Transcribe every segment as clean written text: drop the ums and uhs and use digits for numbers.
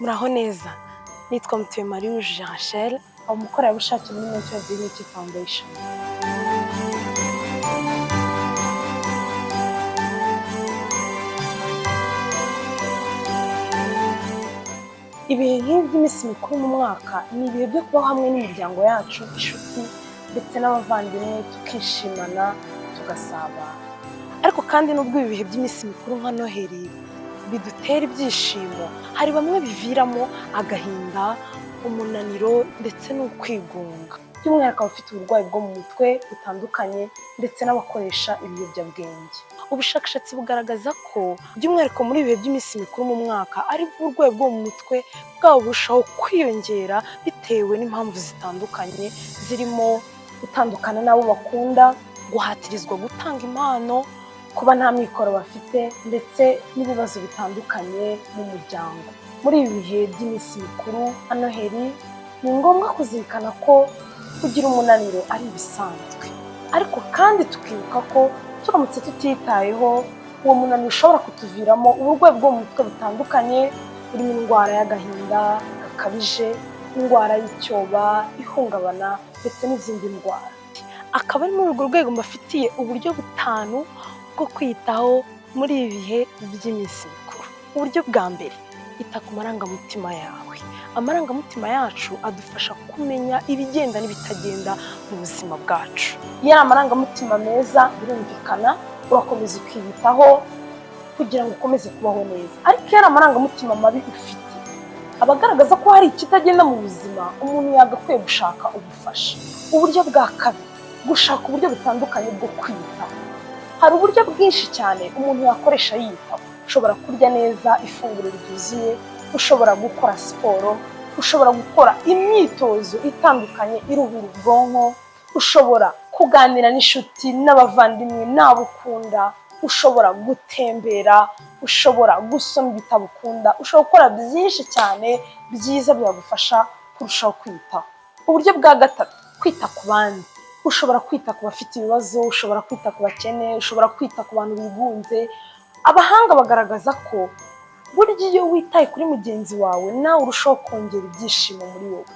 muraho neza. Nitwa Mutuyemariya Rachel, umukorerabushake muri Mental Dignity Foundation. Ibihe nk'iby'iminsi mikuru mu mwaka ni ibihe byo kuba hamwe n'imiryango yacu, inshuti ndetse n'abavandimwe, tukishimana tugasabana. Ariko kandi n'ubwo ibi bihe by'iminsi mikuru nka Noheli bidutera ibyishimo, hari bamwe biviramo agahinda, umunaniro ndetse n'ukwigunga, by'umwihariko abafite uburwayi bwo mu mutwe butandukanye ndetse n'abakoresha ibiyobyabwenge. Ubushakashatsi bugaragaza ko by'umwihariko muri ibihe by'iminsi mikuru mu mwaka ari bwo uburwayi bwo mu mutwe bwabo burushaho kwiyongera bitewe n'impamvu zitandukanye, zirimo gutandukana n'abo bakunda, guhatirizwa gutanga impano, kuba nta mikoro bafite ndetse n'ibibazo bitandukanye mu muryango. Muri ibi bihe by'iminsi mikuru nka Noheli ni ngombwa kuzirikana ko kugira umunaniro ari ibisanzwe, ariko kandi tukibuka ko turamutse tutitayeho uwo munaniro ushobora kutuviramo uburwayi bwo mu mutwe butandukanye, burimo indwara y'agahinda gakabije, indwara y'icyoba, ihungabana ndetse n'izindi ndwara. Akaba ari muri urwo rwego mbafitiye uburyo butanu bwo kwitaho muri ibi bihe by'iminsi mikuru. Uburyo bwa mbere, ita ku marangamutima yawe. Amarangamutima yacu adufasha kumenya ibigenda n'ibitagenda mu buzima bwacu. Iyo ari amarangamutima meza, birumvikana urakomeza ukiyitaho kugira ngo ukomeze kubaho neza. Ariko iyo ari amarangamutima mabi ufite, aba agaragaza ko hari ikitagenda mu buzima, umuntu yagakwiye gushaka ubufasha. Uburyo bwa kabiri, gushaka uburyo butandukanye bwo kwiyitaho. Hari uburyo bwinshi cyane umuntu yakoresha yiyitaho. Ushobora kurya neza ifunguro ryuzuye, ushobora gukora siporo, ushobora gukora imyitozo itandukanye iruhura ubwonko, ushobora kuganira n'inshuti n'abavandimwe n'abo ukunda, ushobora gutembera, ushobora gusoma ibitabo ukunda, ushobora gukora byinshi cyane byiza byagufasha kurushaho kwiyitaho. Uburyo bwa gatatu, kwita ku bandi. Ushobora kwita ku bafite ibibazo, ushobora kwita ku bakene, ushobora kwita ku bantu bigunze. Abahanga bagaragaza ko burya iyo witaye kuri mugenzi wawe nawe urushaho kongera ibyishimo muri wowe.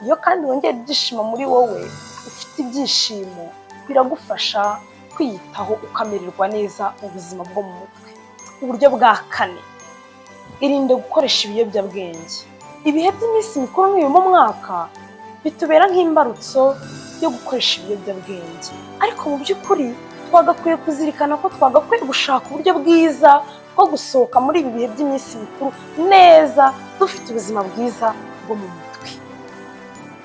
Iyo kandi wongera ibyishimo muri wowe, ufite ibyishimo, biragufasha kwiyitaho ukamererwa neza mu buzima bwo mu mutwe. Uburyo bwa kane, irinde gukoresha ibiyobyabwenge. Ibihe by'iminsi mikuru nk'iyo mu mwaka bitubera nk'imbarutso yo gukoresha ibiyobyabwenge, ariko mu by'ukuri twagakwiye kuzirikana ko twagakwiye gushaka uburyo bwiza bwo gusohoka muri ibi bihe by'iminsi mikuru neza, dufite ubuzima bwiza bwo mu mutwe.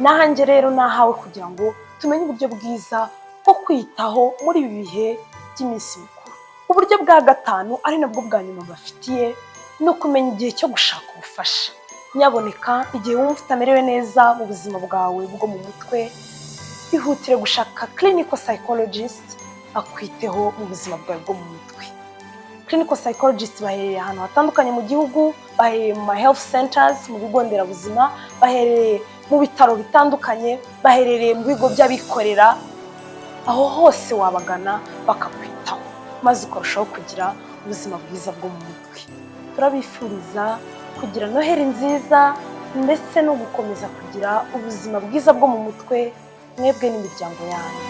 Nahanjye rero nahawe kugira ngo tumenye uburyo bwiza bwo kwitaho muri ibi bihe by'iminsi mikuru. Uburyo bwa gatanu ari nabwo bwa nyuma bafitiye, ni ukumenya igihe cyo gushaka ubufasha. Nyaboneka igihe wumva utamerewe neza mu buzima bwawe bwo mu mutwe, ihutire gushaka clinical psychologist akwiteho mu buzima bwawe bwo mu mutwe. Clinical psychologist baherereye ahantu hatandukanye mu gihugu, baherereye mu health centers, mu bigo nderabuzima, baherereye mu bitaro bitandukanye, baherereye mu bigo by'abikorera. Aho hose wabagana bakakwitaho, maze ukarushaho kugira ubuzima bwiza bwo mu mutwe. Turabifuriza kugira Noheli nziza ndetse no gukomeza kugira ubuzima bwiza bwo mu mutwe mwebwe n'imiryango yanyu.